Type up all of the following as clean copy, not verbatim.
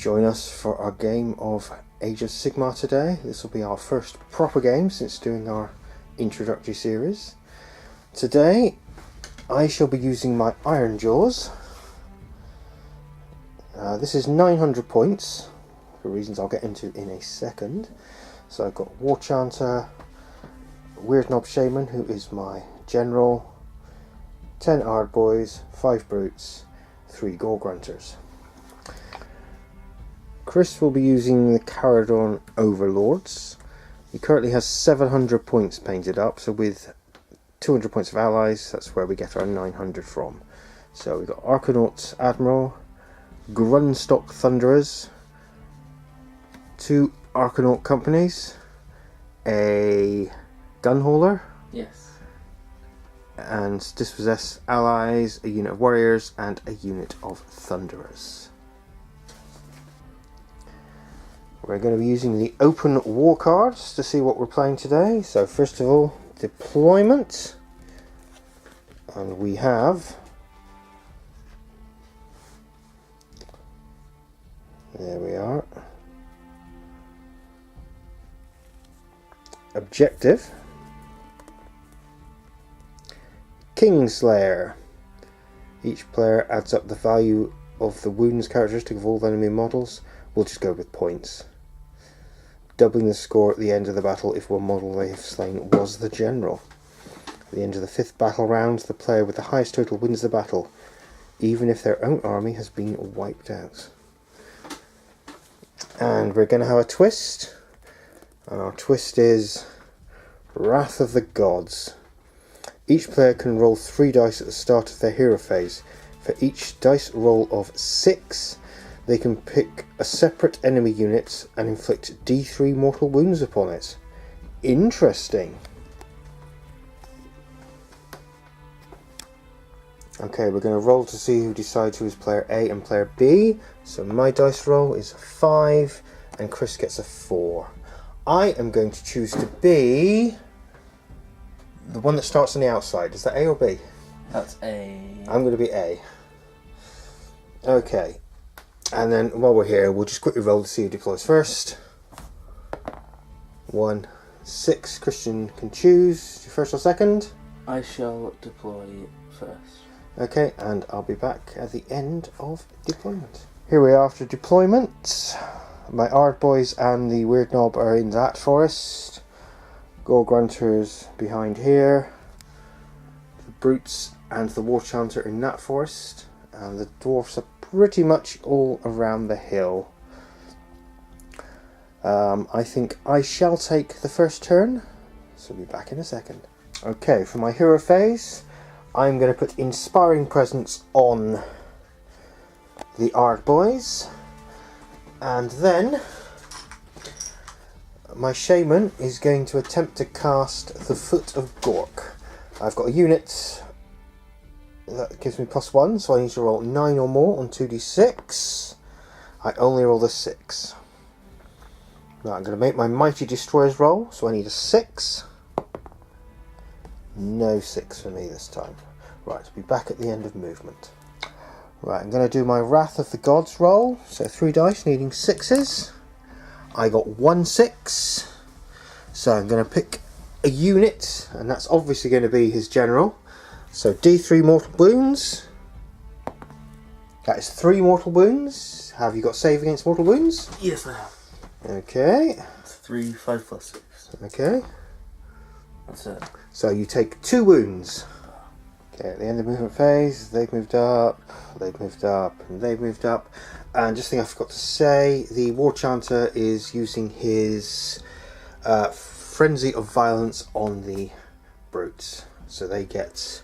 Join us for our game of Age of Sigmar today. This will be our first proper game since doing our introductory series. Today I shall be using my Ironjawz. This is 900 points, for reasons I'll get into in a second. So I've got War Chanter, Weird Knob Shaman, who is my general, 10 Ard Boys, 5 Brutes, 3 Gore Grunters. Chris will be using the Kharadron Overlords. He currently has 700 points painted up, so with 200 points of allies, that's where we get our 900 from. So we've got Arcanauts Admiral, Grunstock Thunderers, 2 Arcanaut companies, a Gunhauler, yes, and Dispossess allies, a unit of warriors, and a unit of Thunderers. We're going to be using the open war cards to see what we're playing today. So first of all, deployment, and we have, there we are, objective, Kingslayer. Each player adds up the value of the wounds characteristic of all enemy models. We'll just go with points. Doubling the score at the end of the battle if one model they have slain was the general. At the end of the 5th battle round, the player with the highest total wins the battle, even if their own army has been wiped out. And we're going to have a twist, and our twist is Wrath of the Gods. Each player can roll 3 dice at the start of their hero phase. For each dice roll of 6, they can pick a separate enemy unit and inflict D3 mortal wounds upon it. Interesting. Okay, we're going to roll to see who decides who is player A and player B. So my dice roll is a 5 and Chris gets a 4. I am going to choose to be the one that starts on the outside. Is that A or B? that's A. I'm going to be A. Okay. And then while we're here, we'll just quickly roll to see who deploys first. 1, 6. Christian can choose first or second. I shall deploy first. Okay, and I'll be back at the end of deployment. Here we are after deployment. My Ard Boys and the Weird Knob are in that forest. Gore Grunters behind here. The Brutes and the War Chanter in that forest. And the Dwarfs are pretty much all around the hill. I think I shall take the first turn, so I'll be back in a second. Okay, for my hero phase, I'm going to put Inspiring Presence on the Ard Boys, and then my Shaman is going to attempt to cast the Foot of Gork. I've got a unit that gives me +1, so I need to roll 9 or more on 2d6. I only rolled a 6. Now I'm going to make my Mighty Destroyers roll, so I need a 6. No 6 for me this time. Right, I'll be back at the end of movement. Right, I'm going to do my Wrath of the Gods roll, so 3 dice needing 6s. I got 1 6, so I'm going to pick a unit, and that's obviously going to be his general. So D3 mortal wounds. That is 3 mortal wounds. Have you got save against mortal wounds? Yes, I have. Okay. It's 3, 5 plus 6. Okay. That's it. So you take 2 wounds. Okay, at the end of the movement phase, they've moved up, they've moved up, and they've moved up. And just a thing I forgot to say, the War Chanter is using his Frenzy of Violence on the Brutes. So they get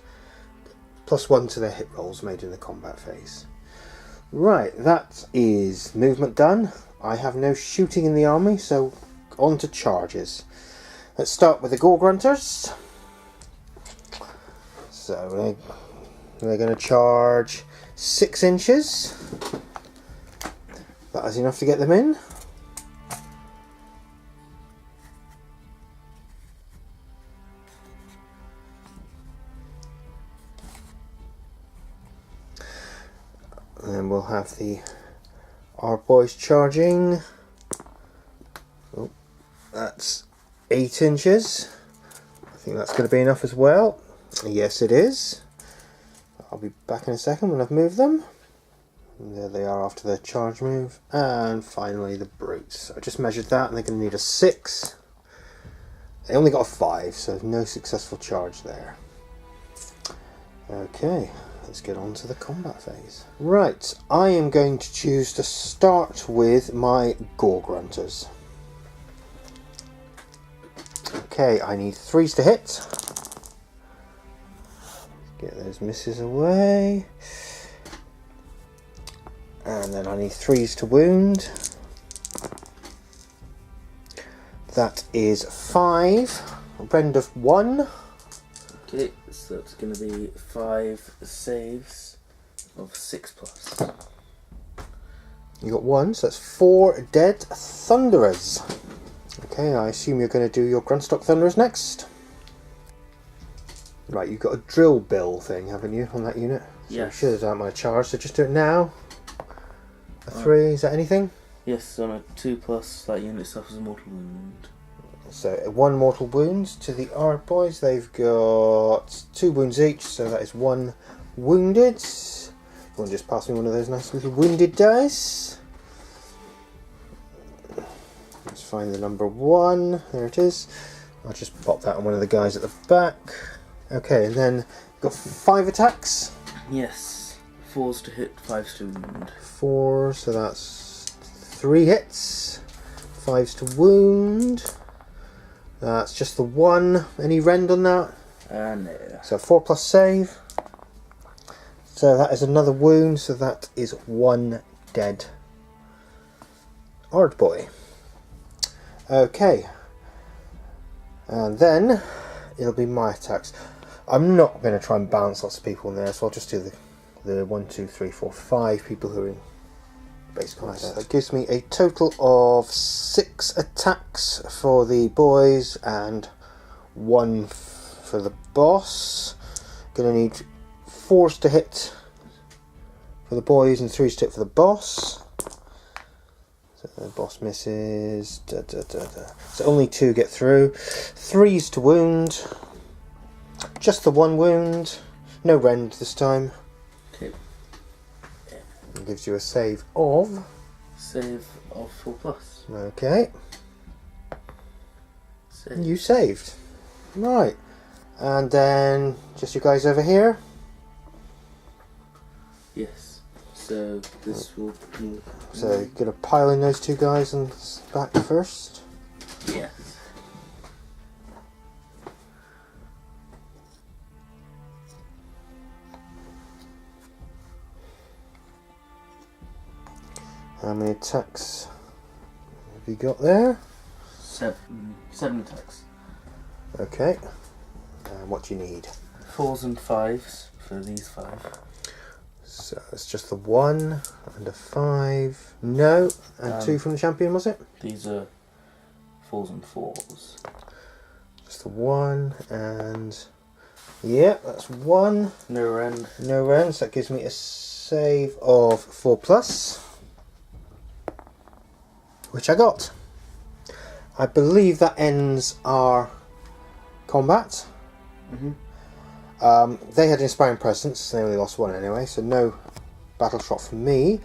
+1 to their hit rolls made in the combat phase. Right, that is movement done. I have no shooting in the army, so on to charges. Let's start with the Gore Grunters. So they're going to charge 6 inches. That is enough to get them in. And then we'll have the Our boys charging. Oh, that's 8 inches. I think that's going to be enough as well. Yes, it is. I'll be back in a second when I've moved them. And there they are after their charge move. And finally the brutes. I just measured that and they're going to need a 6. They only got a 5, so no successful charge there. Okay, let's get on to the combat phase. Right, I am going to choose to start with my Gore Grunters. Okay, I need 3s to hit. Get those misses away. And then I need 3s to wound. That is 5. Rend of 1. Okay, so that's going to be 5 saves of 6+. You got 1, so that's 4 dead Thunderers. Okay, I assume you're going to do your Gruntstock Thunderers next. Right, you've got a drill bill thing, haven't you, on that unit? So yes. you should have done my charge, so just do it now. A 3, is that anything? Yes, on a 2+, that unit suffers a mortal wound. So 1 mortal wound to the Ard boys. They've got 2 wounds each, so that is 1 wounded. You want to just pass me one of those nice little wounded dice? Let's find the number 1. There it is. I'll just pop that on one of the guys at the back. Okay, and then you've got 5 attacks. Yes, 4s to hit, 5s to wound. 4, so that's 3 hits. 5s to wound. That's just the 1. Any rend on that? No. So 4+ save. So that is another wound, so that is 1 dead Ard boy. Okay. And then it'll be my attacks. I'm not going to try and balance lots of people in there, so I'll just do the 1, 2, 3, 4, 5 people who are in base combat. So that gives me a total of 6 attacks for the boys and 1 for the boss. Gonna need 4s to hit for the boys and 3s to hit for the boss. So the boss misses. So only 2 get through. 3s to wound. Just the 1 wound. No rend this time. Okay. It gives you a save of... Save of 4+. Okay. Save. You saved. Right. And then just you guys over here. Yes. So this will move. So you're going to pile in those 2 guys and back first. Yes. How many attacks have you got there? 7 attacks. Okay. And what do you need? 4s and 5s for these 5. So it's just the 1 and a 5. No. And 2 from the champion, was it? These are 4s and 4s. Just the 1 and... yeah, that's 1. No rend. No rend, so that gives me a save of 4+. Which I got. I believe that ends our combat. They had Inspiring Presence, they only lost 1 anyway, so no battle shot for me.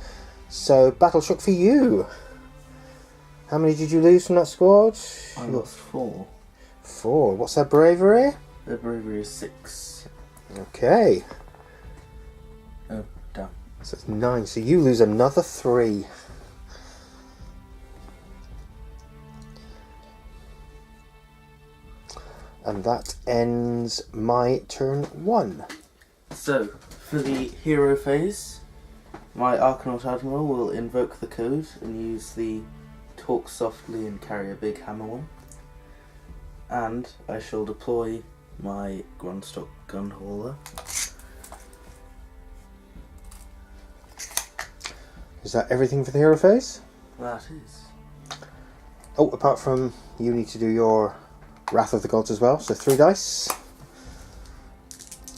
So battle shot for you. How many did you lose from that squad? I lost 4. 4. What's their bravery? Their bravery is 6. Okay. Oh, damn. So it's 9. So you lose another 3. And that ends my turn 1. So, for the hero phase, my Arcanaut Admiral will invoke the code and use the talk softly and carry a big hammer one. And I shall deploy my Grundstock gun hauler. Is that everything for the hero phase? That is. Oh, apart from you need to do your Wrath of the Gods as well, so 3 dice.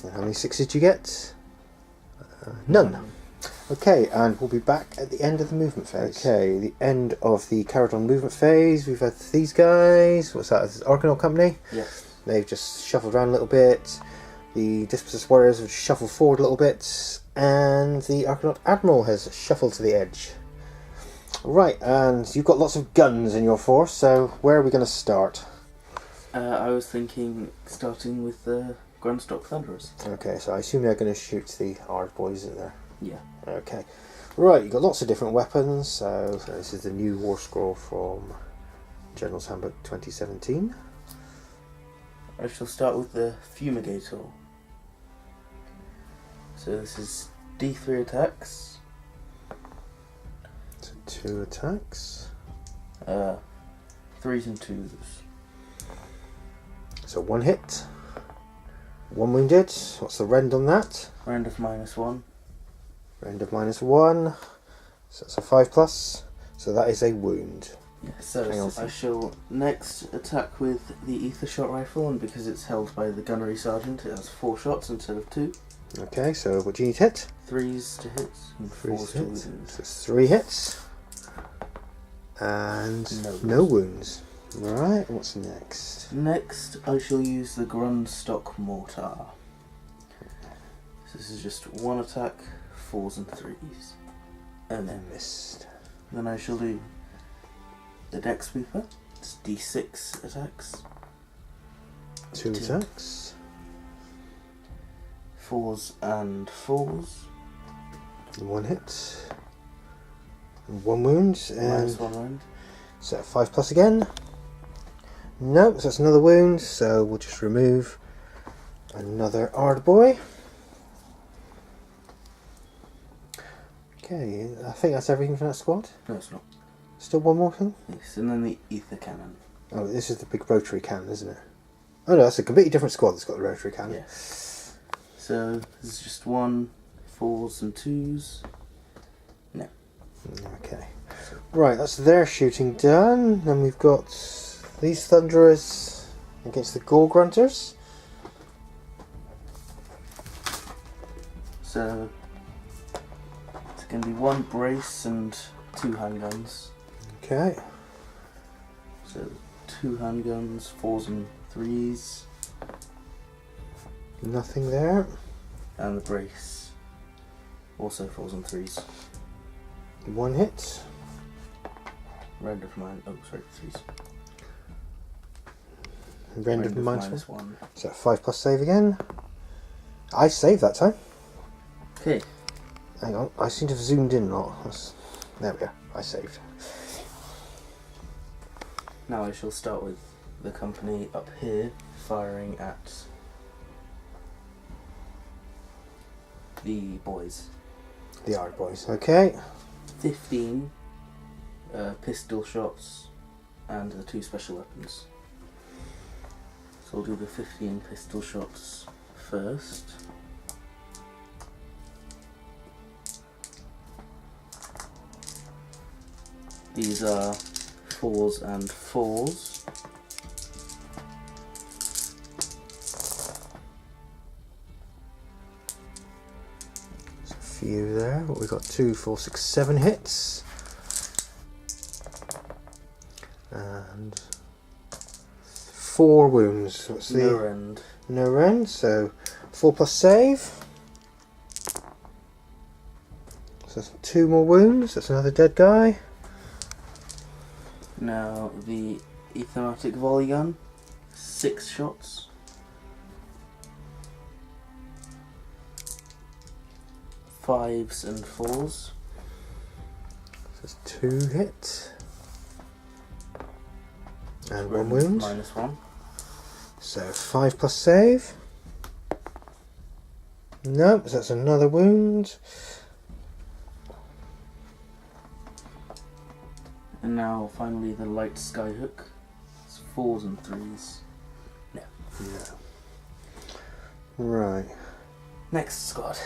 And how many 6s did you get? None. Okay, and we'll be back at the end of the movement phase. Okay, the end of the Kharadron movement phase. We've had these guys. What's that? This is Argonaut Company. Yeah. They've just shuffled around a little bit. The Dispossessed Warriors have shuffled forward a little bit. And the Argonaut Admiral has shuffled to the edge. Right, and you've got lots of guns in your force, so where are we going to start? I was thinking starting with the Grundstock Thunderers. Okay, so I assume they're going to shoot the Ard boys, isn't there? Yeah. Okay. Right, you've got lots of different weapons, so this is the new War Scroll from General's Handbook 2017. I shall start with the Fumigator. So this is D3 attacks. So 2 attacks. 3s and 2s. So 1 hit. 1 wounded. What's the rend on that? Rend of -1. Rend of -1. So that's a 5+. So that is a wound. Yeah, so I shall next attack with the Ether Shot Rifle, and because it's held by the Gunnery Sergeant, it has 4 shots instead of 2. Okay, so what do you need to hit? 3s to hit and 4s to wound. So it's 3 hits. And no wounds. Right, what's next? Next, I shall use the Grundstock Mortar. So this is just 1 attack, 4s and 3s. And then Missed. Then I shall do the Deck Sweeper. It's D6 attacks. 2 attacks. 4s and 4s. 1 hit. And 1 wound. And -1 round. so 5+ again. No, so that's another wound, so we'll just remove another Ard boy. Okay, I think that's everything from that squad. No, it's not. Still one more thing? Yes, and then the Ether Cannon. Oh, this is the big rotary cannon, isn't it? Oh no, that's a completely different squad that's got the rotary cannon. Yes. So this is just 1, 4s and 2s. No. Okay. Right, that's their shooting done. Then we've got these Thunderers against the Gore Grunters. So it's going to be 1 brace and 2 handguns. Okay. So 2 handguns, 4s and 3s. Nothing there. And the brace. Also 4s and 3s. 1 hit. Rend of mine. Oh, sorry, 3s. Rend of -1. So 5+ save again. I saved that time. Okay. Hang on, I seem to have zoomed in a lot. There we go, I saved. Now I shall start with the company up here, firing at the boys. The Ard boys, okay. 15 pistol shots and the 2 special weapons. So I'll do the 15 pistol shots first. These are 4s and 4s. There's a few there. We've got 2, 4, 6, 7 hits. And 4 wounds. What's the No rend. No rend, so 4+ save. So that's 2 more wounds. That's another dead guy. Now the Ethermatic Volley Gun, 6 shots. 5s and 4s. So that's 2 hits. And 1 wound. -1. So 5+ save. Nope, so that's another wound. And now finally the Light Skyhook. It's 4s and 3s. No. Right. Next squad.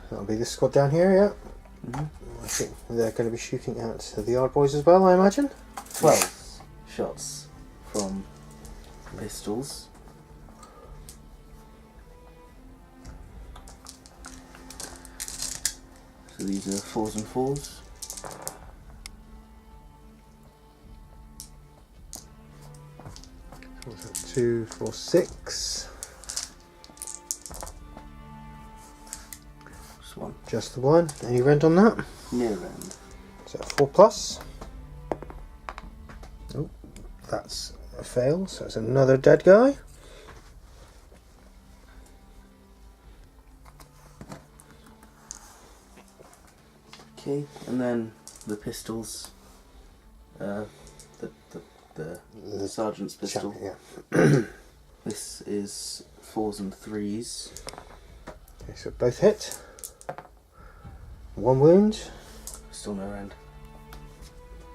That'll be this squad down here, yeah. I think they're going to be shooting at the Ard boys as well, I imagine. 12 shots from pistols. So these are 4s and 4s. What's that? 2, 4, 6. Just one. Just the one. Any rent on that? Near end. So 4 plus. Oh, that's a fail. So it's another dead guy. Okay, and then the pistols. The sergeant's pistol. Yeah. This is 4s and 3s. Okay, so both hit. 1 wound. Still no end.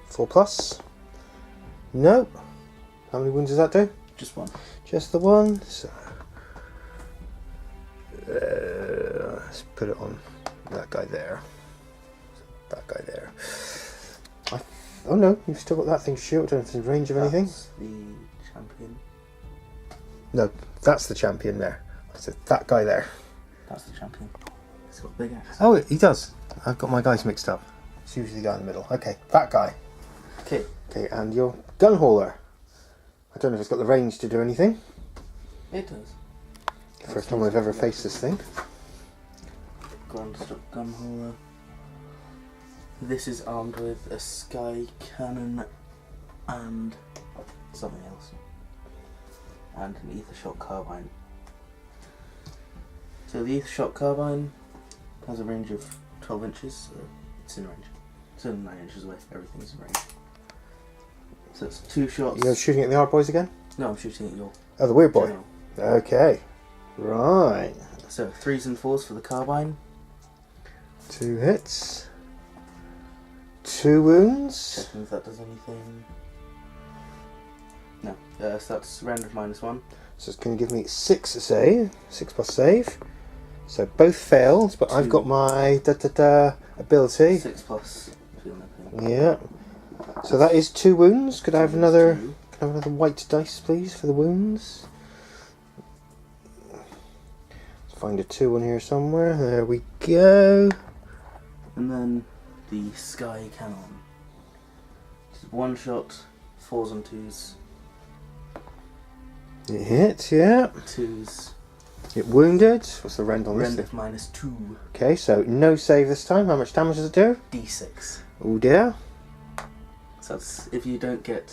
4 plus. No. How many wounds does that do? Just one. Just the one. So let's put it on that guy there. That guy there. Oh no, you've still got that thing to shoot. I don't know if it's in range of anything. That's the champion. No, that's the champion there. I said that guy there. That's the champion. He's got a big axe. Oh, he does. I've got my guys mixed up. It's usually the guy in the middle. Okay, that guy. Okay. Okay, and your gun hauler. I don't know if it's got the range to do anything. It does. First time I've ever faced this thing. Ground-stock gun hauler. This is armed with a sky cannon and something else. And an ether shot carbine. So the ether shot carbine has a range of 12 inches, so it's in range. It's only 9 inches away, everything's in range. So it's 2 shots. You're shooting at the hard boys again? No, I'm shooting at your Oh, the weird boy. general. Okay. Right. So 3s and 4s for the carbine. 2 hits. 2 wounds. Checking if that does anything. No, so that's rend of -1. So it's going to give me 6 save. 6 plus save. So both failed, but I've 2. got my ability. 6 plus. Feel no pain. Yeah. So that is 2 wounds. Could I have another? 2. Can I have another white dice, please, for the wounds? Let's find a 2 on here somewhere. There we go. And then the sky cannon. Just 1 shot, 4s and 2s. It hit, yeah. 2s. It wounded. What's the rend on this Rend thing? of -2. Okay, so no save this time. How much damage does it do? D6. Oh dear. So that's if you don't get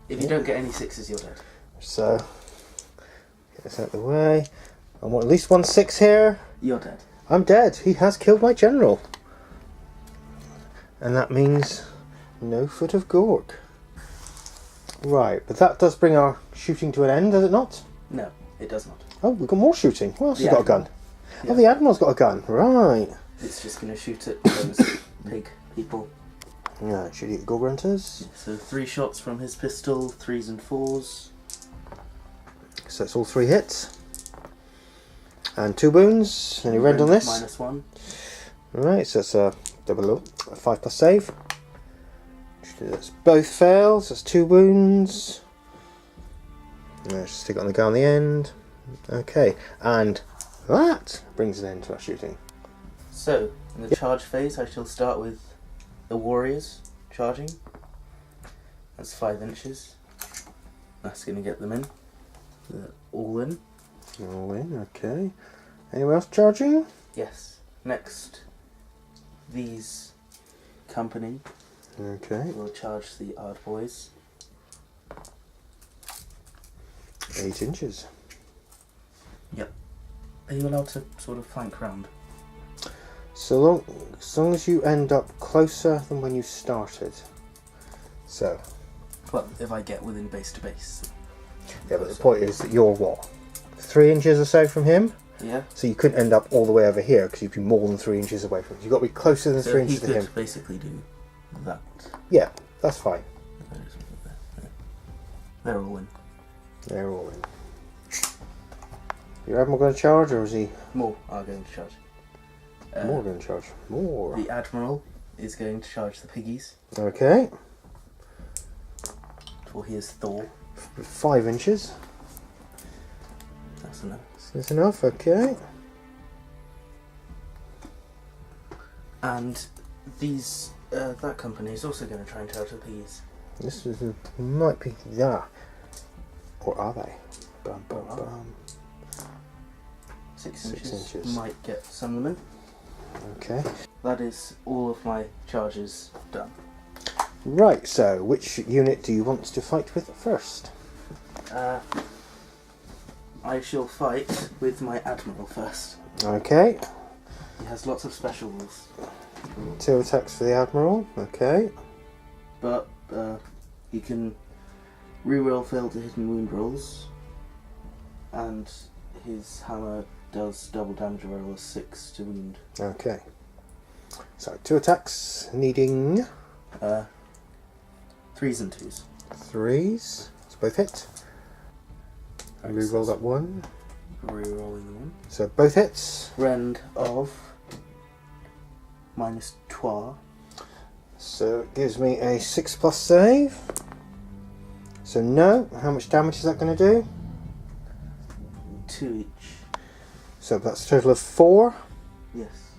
any 6s, you're dead. So get this out of the way. I want at least 1 6 here. You're dead. I'm dead. He has killed my general. And that means no foot of Gork. Right, but that does bring our shooting to an end, does it not? No, it does not. Oh, we've got more shooting. Who else The has got a gun? Admiral. Oh, Yeah. the Admiral's got a gun. Right. It's just going to shoot at those pig people. Yeah, should eat the Gorg Hunters. So 3 shots from his pistol, 3s and 4s. So it's all 3 hits. And 2 wounds. Any rend on this? -1. Right, so it's a 5 plus save. That's both fails. That's 2 wounds. Let's just stick it on the guy on the end. Okay, and that brings an end to our shooting. So, in the charge phase, I shall start with the warriors charging. That's 5 inches. That's going to get them in. They're all in. All in, okay. Anyone else charging? Yes. Next, these company Okay, will charge the Ard boys. 8 inches. Are you allowed to sort of flank round? So as long as you end up closer than when you started. So, Well, if I get within base to base. yeah, but the point is that you're what? 3 inches or so from him? Yeah. So you couldn't end up all the way over here because you'd be more than 3 inches away from him. You've got to be closer than 3 So he inches to could him. basically do that. Yeah, that's fine. They're all in. They're all in. Your Admiral going to charge, or is he More are going to charge. more going to charge? More. The Admiral is going to charge the piggies, Okay. for he is Thor. 5 inches. That's enough. That's enough, okay. And these that company is also going to try and tell to appease. This might be that. Or are they? Bum, bum, bum. 6 6 inches. inches. Might get some of them in. Okay. That is all of my charges done. Right, so which unit do you want to fight with first? I shall fight with my Admiral first. Okay. He has lots of special rules. 2 attacks for the Admiral. Okay. But he can reroll failed to hit and wound rolls. And his hammer does double damage roll, 6 to wound. Okay. So 2 attacks, needing 3s and 2s. 3s. So both hit. And reroll that 1. Rerolling the 1. So both hits. Rend of -3. So it gives me a 6+ save. So no. How much damage is that going to do? 2 each. So that's a total of 4. Yes.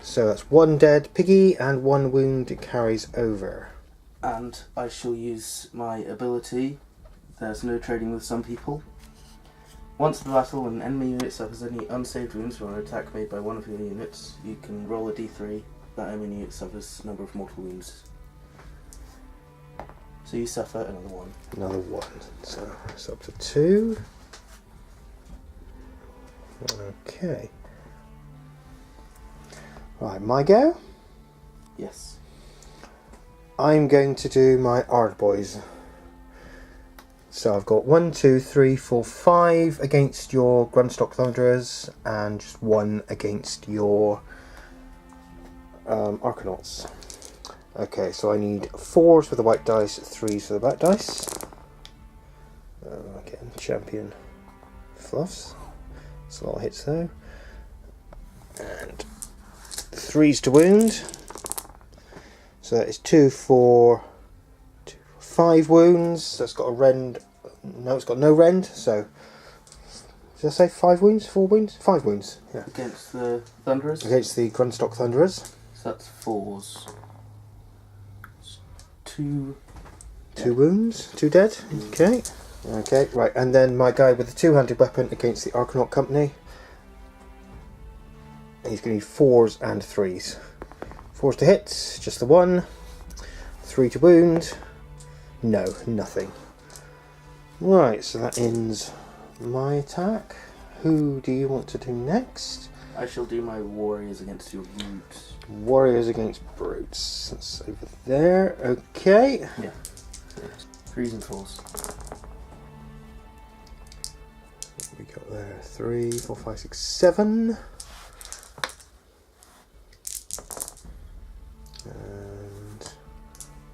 So that's 1 dead piggy and 1 wound it carries over. And I shall use my ability. There's no trading with some people. Once the battle, when an enemy unit suffers any unsaved wounds from an attack made by one of your units, you can roll a d3. That enemy unit suffers number of mortal wounds. So you suffer another 1. Another 1. So it's up to 2. Okay. Right, my go. Yes. I'm going to do my Ard Boys. So I've got 1, 2, 3, 4, 5 against your Grundstock Thunderers and just 1 against your Arcanauts. Okay, so I need 4s for the white dice, 3s for the black dice. Again, champion fluffs. It's a lot of hits though. And 3s to wound. So that is 2, 4, 5 wounds. That's got a rend. No, it's got no rend. So, did I say 5 wounds? 4 wounds? 5 wounds. Yeah. Against the Thunderers? Against the Grundstock Thunderers. So that's 4s. 2. 2 wounds. 2 dead. Okay. Okay, right. And then my guy with the 2-handed weapon against the Arcanaut Company. He's going to need 4s and 3s. 4s to hit, just the 1. 3 to wound. No, nothing. Right, so that ends my attack. Who do you want to do next? I shall do my warriors against your brutes. Warriors against brutes. That's over there. Okay. Yeah. 3s and 4s. What we got there? 3, 4, 5, 6, 7. And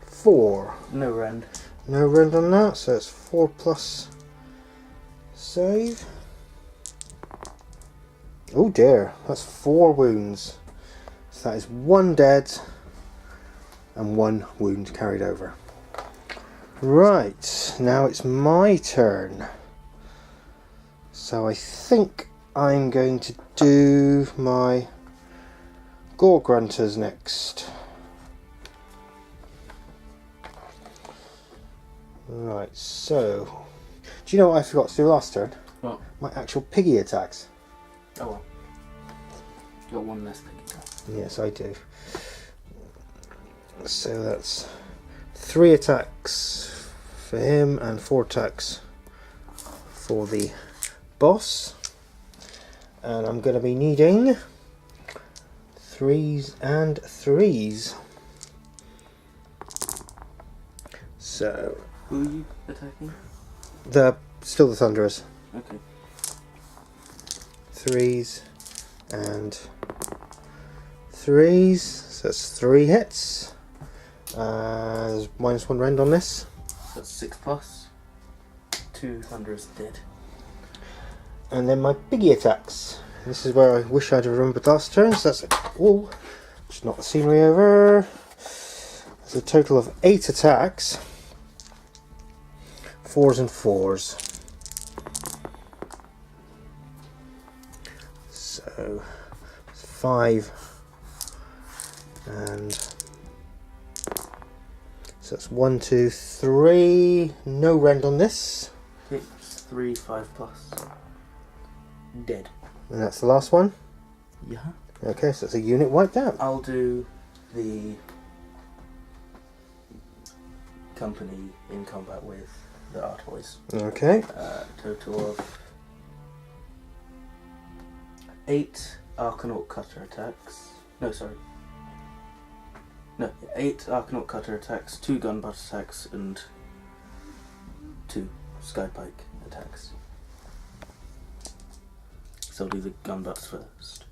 4. No rend. No rend on that, so it's 4 plus save. Oh dear, that's 4 wounds. So that is 1 dead and 1 wound carried over. Right, now it's my turn. So I think I'm going to do my Gore Grunters next. Right, so do you know what I forgot to do last turn? What? My actual piggy attacks. Oh well. You got 1 less piggy attack. Yes, I do. So that's 3 attacks for him and 4 attacks for the boss. And I'm going to be needing 3s and 3s. So Who are you attacking? still the Thunderers. Okay. 3s and 3s. So that's 3 hits. There's -1 rend on this. That's 6 plus. 2 Thunderers dead. And then my biggie attacks. This is where I wish I'd have remembered last turn. So that's just knock the scenery over. There's a total of 8 attacks. 4s and 4s. So 5 And so that's 1, 2, 3. No rend on this. It's 3, 5 plus. Dead. And that's the last one. Yeah. Okay, so it's a unit wiped out. I'll do the company in combat with the Artois. Okay. Total of 8 Arcanaut Cutter attacks. No, sorry. No, 8 Arcanaut Cutter attacks, 2 Gunbutt attacks, and 2 Skypike attacks. So I'll do the Gunbutts first.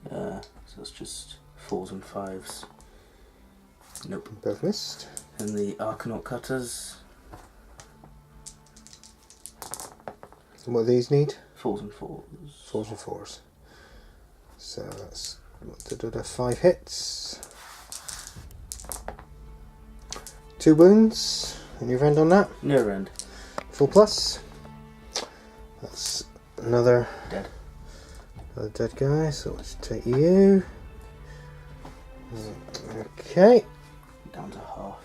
So it's just 4s and 5s. Nope. Both missed. And the Arcanaut Cutters. And what do these need? 4s and 4s. 4s and 4s. So that's 5 hits. 2 wounds. Any rend on that? No rend. Full plus. That's another Dead. dead guy, so let's take you. Okay. Down to half.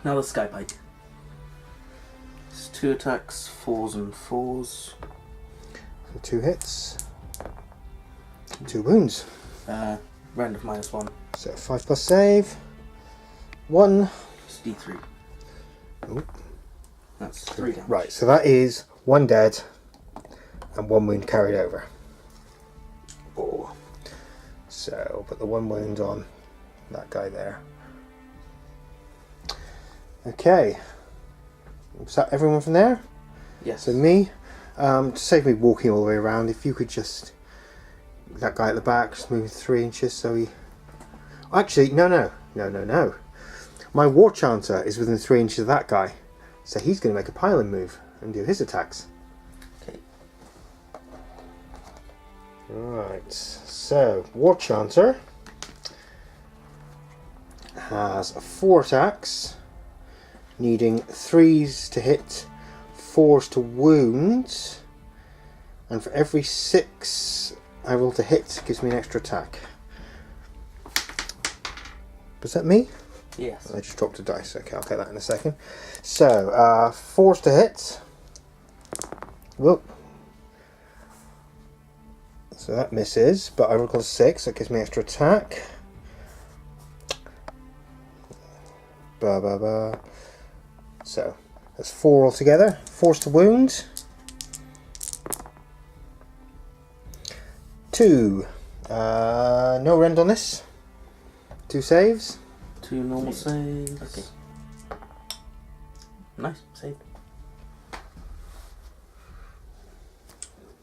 Now the Skypike. It's 2 attacks, 4s and 4s. So 2 hits. 2 wounds. Rend of -1. So 5 plus save. 1. It's D3. Ooh. That's 3 damage. Right, so that is 1 dead and 1 wound carried over. Oh. So I'll put the 1 wound on that guy there. Okay. Was that everyone from there? Yes. So me, to save me walking all the way around, if you could just, that guy at the back, just move 3 inches so he... Actually, no. My War Chanter is within 3 inches of that guy, so he's going to make a pylon move and do his attacks. Okay. Right, so War Chanter has 4 attacks, needing 3s to hit, 4s to wound, and for every 6 I roll to hit gives me an extra attack. Was that me? Yes. I just dropped a dice. Okay, I'll get that in a second. So, 4s to hit. Whoop. So that misses, but I rolled a 6, that gives me extra attack. So, that's 4 altogether. 4s to wound. 2. No rend on this. 2 saves. 2 normal saves. Okay. Nice, saved.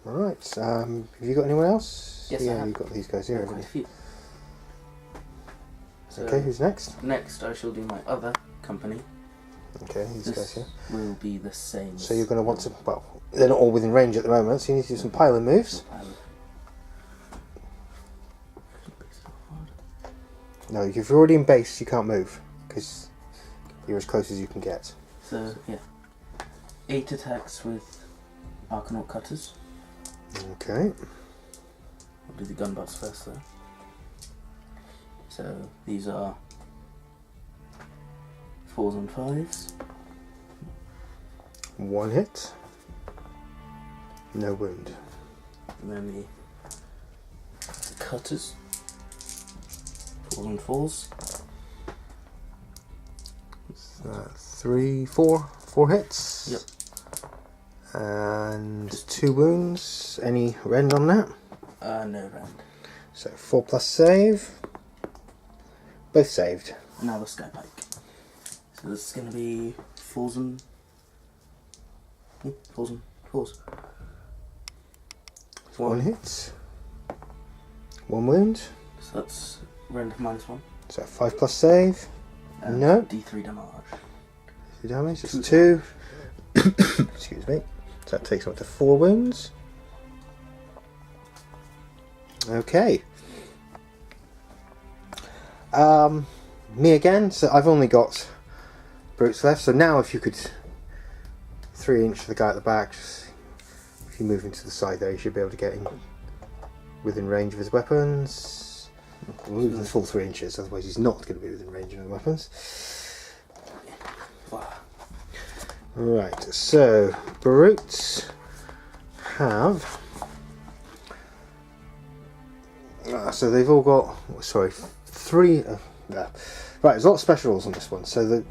Alright, have you got anyone else? Yes, I yeah, have. you've got these guys here, haven't Quite a you? few. So Okay, who's next? next I shall do my other company. Okay, these guys This here. will be the same. So you're going to want to, well, they're not all within range at the moment, so you need to do some pylon moves. No, if you're already in base, you can't move, because you're as close as you can get. So, yeah. 8 attacks with Arcanaut Cutters. Okay. I'll do the gunbutts first though. So, these are 4s and 5s. 1 hit. No wound. And then the cutters. 4s and 4s. 3, 4 hits. Yep. And 2 wounds. Any rend on that? No rend. So 4 plus save. Both saved. Now the Skypike. So this is going to be 4s and... 4s and 4s. 1 hit. 1 wound. So that's rend of -1. So 5 plus save. And No. D3 damage. 2 damage. It's 2. 2. Excuse me. So that takes him up to 4 wounds. Okay. Me again. So I've only got brutes left. So now if you could 3 inch the guy at the back, just, if you move into the side there, you should be able to get in within range of his weapons. We'll move the full 3 inches, otherwise he's not going to be within range of his weapons. Right, so brutes have. So they've all got. Sorry, 3. Right, there's a lot of special rules on this one. So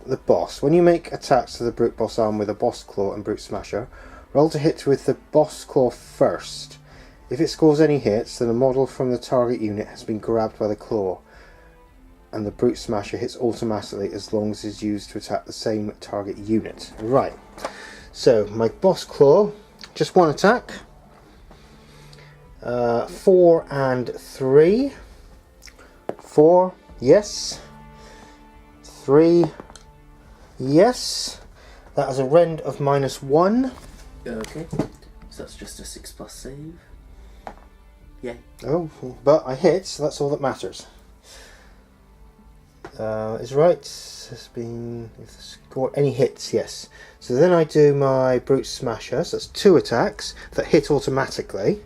the boss, when you make attacks to the brute boss arm with a boss claw and brute smasher, roll to hit with the boss claw first. If it scores any hits, then a model from the target unit has been grabbed by the claw, and the brute smasher hits automatically as long as it's used to attack the same target unit. Right, so my boss claw, just 1 attack. 4 and 3. 4, yes. 3, yes. That is a rend of -1. Okay, so that's just a 6+ save. Yay. Oh, but I hit, so that's all that matters. Is right. Has been if the score any hits, yes. So then I do my brute smasher. So that's 2 attacks that hit automatically.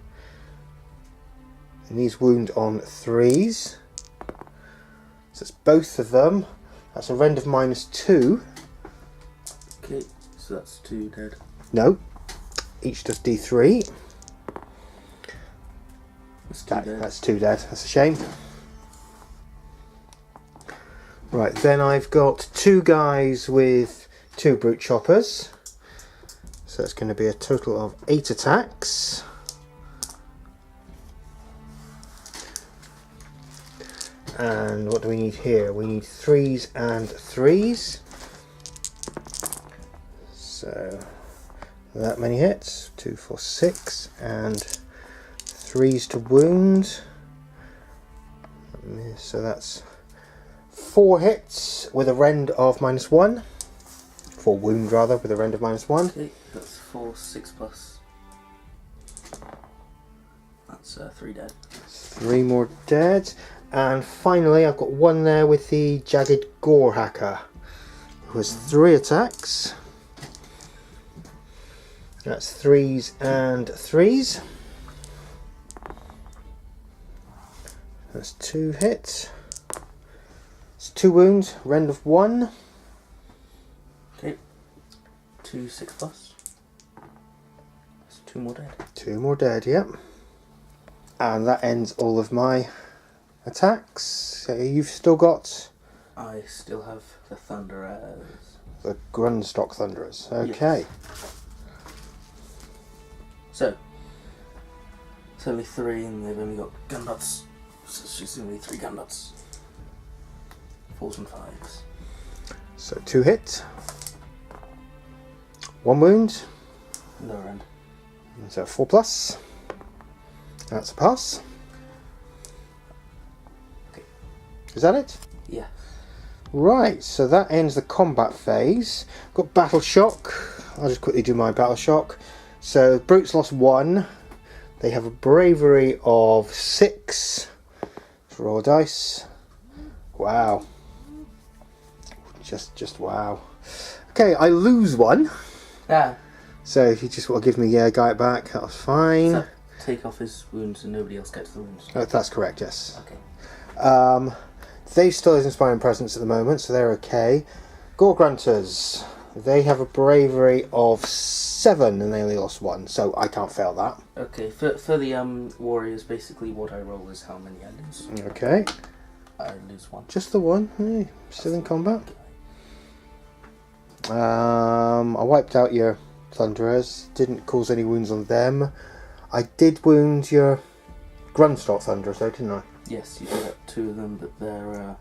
And these wound on 3s. So it's both of them. That's a rend of -2. Okay, so that's 2 dead. No, each does D3. That's 2 dead. That's 2 dead. That's a shame. Right, then I've got 2 guys with 2 brute choppers. So that's going to be a total of 8 attacks. And what do we need here? We need 3s and 3s. So that many hits. 2, 4, 6, and 3s to wound. So that's 4 hits with a rend of -1. 4 wound rather with a rend of -1. Okay, that's 4, 6+. That's 3 dead. 3 more dead. And finally I've got 1 there with the Jagged Gore Hacker, who has 3 attacks. That's 3s and 3s. That's 2 hits. It's 2 wounds, rend of 1. Okay, 2 6+. That's 2 more dead. 2 more dead, yep. And that ends all of my attacks. So you've still got. I still have the Thunderers. The Grundstock Thunderers. Okay. Yes. So, it's only 3 and they've only got gun dots. So it's just only 3 gun dots. 4s and 5s. So 2 hits. 1 wound. Lower end. So 4+. That's a pass. Okay. Is that it? Yeah. Right, so that ends the combat phase. Got Battle Shock. I'll just quickly do my Battle Shock. So Brutes lost 1. They have a bravery of 6. Let's roll a dice. Wow. Just wow. Okay, I lose 1. Ah. So if you just want to give me a guy back, that was fine. So take off his wounds and nobody else gets the wounds. That's correct, yes. Okay. They still have Inspiring Presence at the moment, so they're okay. Gore Grunters, they have a bravery of 7 and they only lost 1, so I can't fail that. Okay, for the warriors, basically what I roll is how many I lose. Okay. I lose 1. Just the 1, hey, still in combat. I wiped out your Thunderers, didn't cause any wounds on them. I did wound your Grundstock Thunderers though, didn't I? Yes, you did up 2 of them, but they're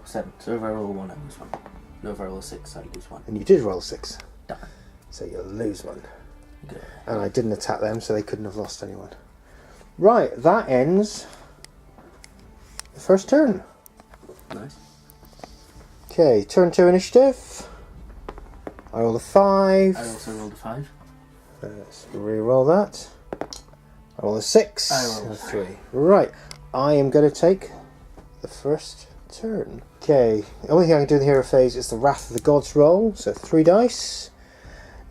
7. So if I roll 1, I lose 1. No, if I roll 6, I lose 1. And you did roll 6. Done. So you lose 1. Good. And I didn't attack them, so they couldn't have lost anyone. Right, that ends the first turn. Nice. Okay, turn 2 initiative. I rolled a 5. I also rolled a 5. Let's re-roll that. I rolled a 6. I rolled and a 3. Right, I am going to take the first turn. Okay, the only thing I can do in the hero phase is the Wrath of the Gods roll. So 3 dice.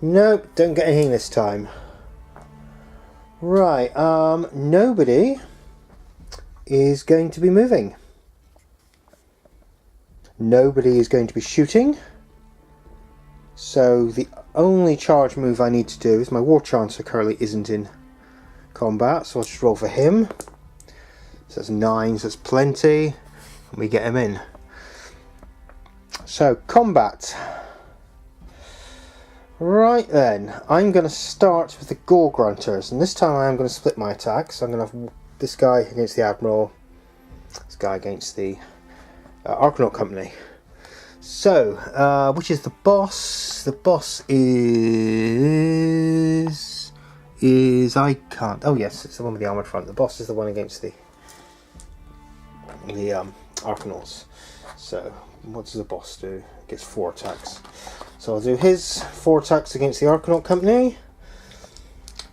Nope, don't get anything this time. Right, nobody is going to be moving. Nobody is going to be shooting. So the only charge move I need to do is my War Chancer currently isn't in combat, so I'll just roll for him. So that's 9, so that's plenty. And we get him in. So, combat. Right then, I'm going to start with the Gore Grunters, and this time I am going to split my attacks. So I'm going to have this guy against the Admiral, this guy against the Arcanaut Company. So, which is the boss? The boss is I can't. Oh yes, it's the one with the armored front. The boss is the one against the Arcanauts. So, what does the boss do? He gets 4 attacks. So I'll do his 4 attacks against the Arcanaut Company.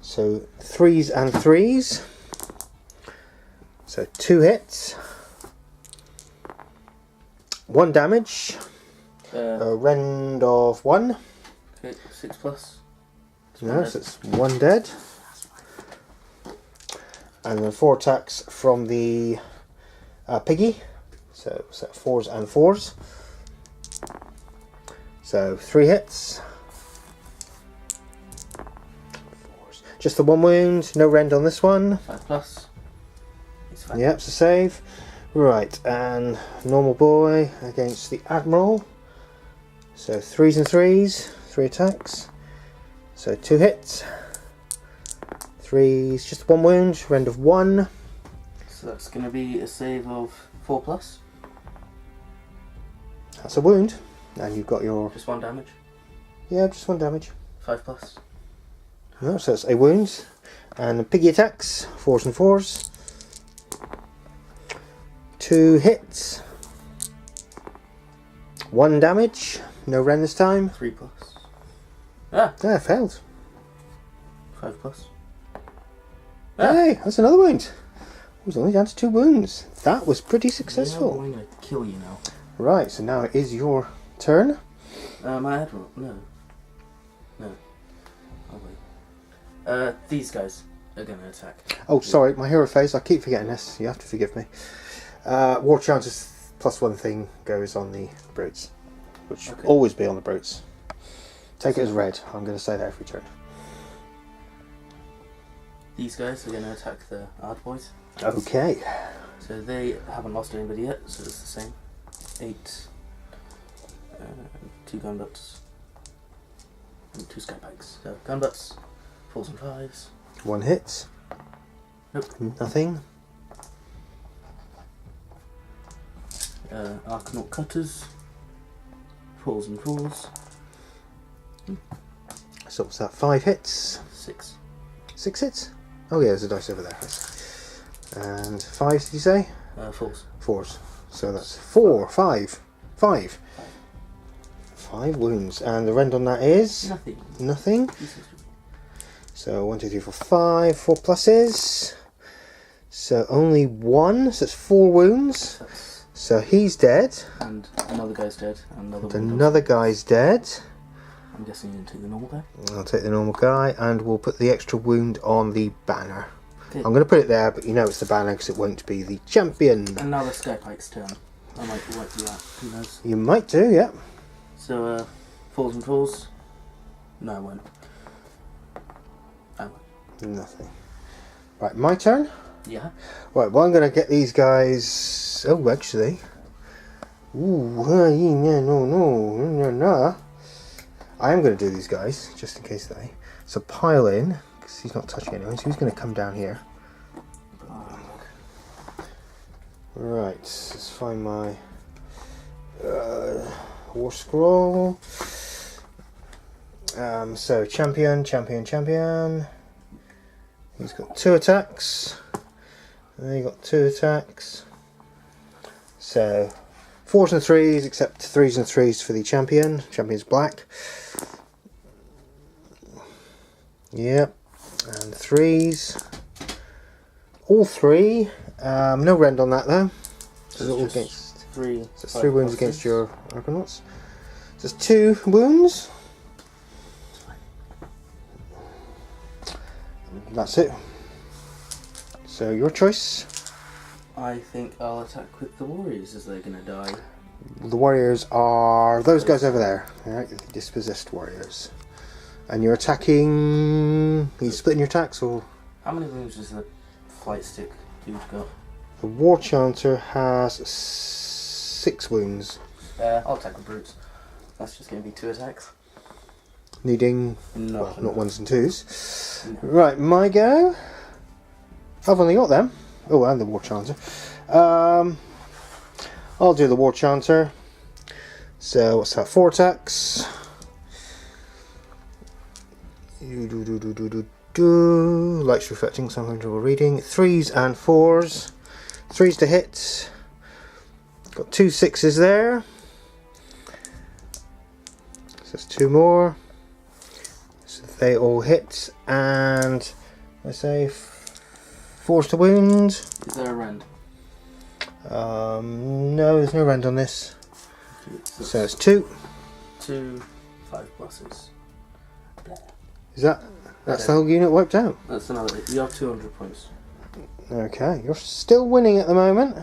So 3s and 3s. So 2 hits. 1 damage. A rend of 1. Okay, 6 plus. No, so it's 1 dead. And then 4 attacks from the piggy. So 4s and 4s. So 3 hits. 4s. Just the 1 wound, no rend on this one. 5 plus. It's fine. Yep, it's a save. Right, and normal boy against the Admiral. So 3s and 3s, 3 attacks. So 2 hits. 3s, just 1 wound, rend of 1. So that's going to be a save of 4 plus. That's a wound. And you've got your... Just 1 damage. Yeah, just 1 damage. 5 plus. No, so that's a wound. And the piggy attacks, 4s and 4s. 2 hits. 1 damage. No rend this time. 3 plus. Ah! Ah, failed. 5 plus. Ah. Hey, that's another wound. I was only down to 2 wounds. That was pretty successful. Yeah, I'm going to kill you now. Right, so now it is your turn. My Admiral. No. No. Oh wait. These guys are going to attack. Oh, sorry, my hero phase. I keep forgetting this. You have to forgive me. War chances +1 thing goes on the brutes, which Okay. always be on the brutes. Take it as red. I'm going to say that every turn. These guys are going to attack the Ard boys. Okay. So they haven't lost anybody yet, so it's the same. 8, 2 gun butts, and 2 skypikes. So gun butts, 4s and 5s. 1 hit. Nope. Nothing. Arcanaut cutters, 4s and 4s. So what's that? 5 hits. 6. 6 hits. Oh yeah, there's a dice over there. And 5, did you say? 4s. 4s. So that's 4, 5, 5. 5 wounds. And the rend on that is? Nothing. Nothing. So 1, 2, 3, 4, 5. 4 pluses. So only 1. So it's 4 wounds. So he's dead. And another guy's dead. And Another guy's dead. I'm guessing you can take the normal guy. I'll take the normal guy, and we'll put the extra wound on the banner. Okay. I'm going to put it there, but you know it's the banner because it won't be the champion. And now the skypike's turn. I might do that. Who knows? You might do, yeah. So 4s and 4s. No, I won't. I won't. Nothing. Right, my turn. Yeah. Right, well I'm going to get these guys. Oh, actually. Ooh, no. I am going to do these guys just in case they. So pile in because he's not touching anyone. So he's going to come down here. Right, let's find my war scroll. So champion. He's got 2 attacks. And then he got 2 attacks. So 4s and 3s, except 3s and 3s for the champion. Champion's black. Yep. And 3s. All 3. No rend on that though. So it's all against 3. So it's 3 wounds against your Arcanauts. So it's 2 wounds. That's it. So your choice. I think I'll attack with the warriors as they're going to die. The warriors are those guys over there. Alright, the dispossessed warriors. And you're attacking... Are you splitting your attacks or...? How many wounds does the flight stick dude got? The war chanter has 6 wounds. I'll attack with brutes. That's just going to be 2 attacks. Needing... No, well, not 1s and 2s. No. Right, my go. I've only got them. Oh, and the war chanter. I'll do the war chanter. So what's that? 4 attacks. Lights reflecting, some trouble reading. 3s and 4s. 3s to hit. Got 2 6s there. So that's 2 more. So they all hit, and I say 4s to wound. Is there a rend? No, there's no rend on this. So it's 2. 2 5 pluses. Is that's the whole unit wiped out? That's another. You have 200 points. Okay, you're still winning at the moment.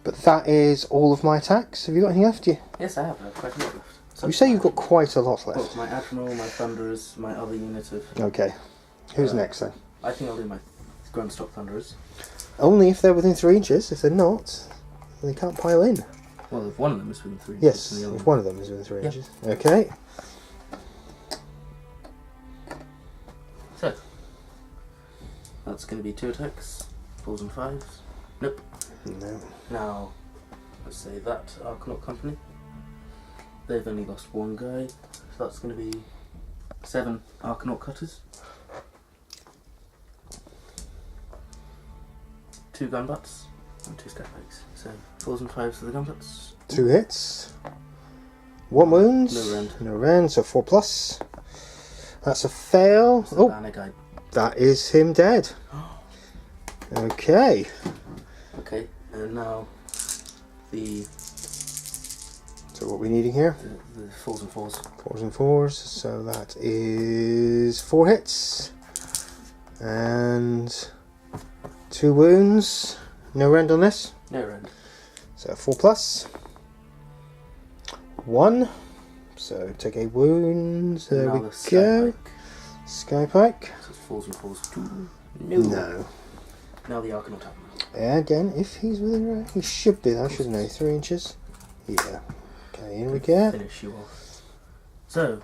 But that is all of my attacks. Have you got anything left? Yes, I have. I have quite a lot left. You say you've got quite a lot left. Well, my Admiral, my Thunderers, my other unit of... Okay. Who's next then? I think I'll do my Grundstock Thunderers. Only if they're within 3 inches. If they're not, they can't pile in. Well, if one of them is within 3 inches. Yes, and the other if one of them is within 3 Yep. inches. Okay. So, that's going to be 2 attacks. 4s and 5s. Nope. No. Now, let's say that Arcanaut Company. They've only lost 1 guy. So that's going to be 7 Arcanaut Cutters. 2 gun butts and 2 scatbacks. So 4s and 5s for the gun butts. 2 hits. 1 wound. No rend. No rend, so 4 plus. That's a fail. It's the Oh, banner guy. that is him dead. Okay. Okay, and now the So what are we needing here? 4s and 4s. 4s and 4s. So that is 4 hits. And 2 wounds. No rend on this. No rend. So 4 plus. 1. So take a wound. There Now we the go. Skypike. Skypike. So it's 4s and 4s too. No. Now the Arcanaut Admiral. Again, if he's within range, he should be though, shouldn't he? 3 inches. Yeah. Okay, in we get. Finish you off. So,